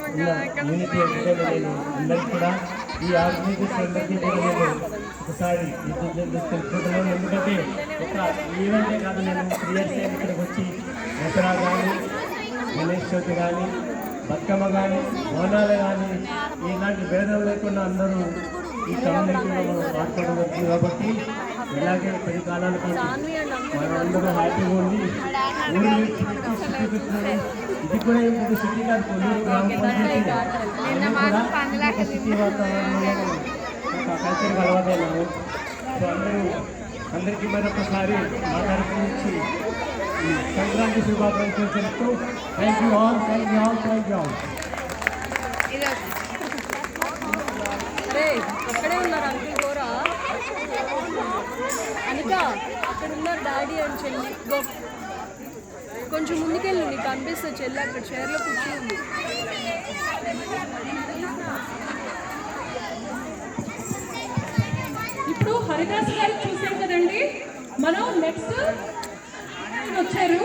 ఉన్న యూనిటీ నేను అందరికీ కూడా ఈ ఆర్గనైజర్స్ అందరికీ కూడా నేను ఒకసారి తెలుసుకుంటున్నాను. ఎందుకంటే ఒక ఈవెంటే కాదు, నేను 3 years ఇక్కడికి వచ్చి దసరా కానీ, గణేష్ చవితి కానీ, బతుకమ్మ కానీ, బోనాలు కానీ ఇలాంటి భేదం లేకుండా అందరూ ఈ కమ్యూనిటీలో మాట్లాడడం వచ్చింది. కాబట్టి ఇలాగే 10 కాలాల పాటు మనందరూ హ్యాపీగా ఉంది. ఇది కూడా ఇప్పుడు సిటీ కాదు, కొల్లూరు గ్రామ పంచాయతీ సిటీ వాతావరణంలో కల్చర్కి అలవాటైనాము. సో అందరికీ మరొకసారి మా తరఫు నుంచి సంక్రాంతి శుభాకాంక్షలు చెప్తూ థ్యాంక్ యూ ఆల్. అక్కడే ఉన్నారు అంకుల్ గోరా అనిత, అక్కడ ఉన్నారు డాడీ అని చెల్లి. కొంచెం ముందుకెళ్ళు, నీకు కనిపిస్తుంది చెల్లి అక్కడ చైర్లో కూర్చుంది. ఇప్పుడు హరిదాస్ గారు చూసాం కదండి. మనం నెక్స్ట్ వచ్చారు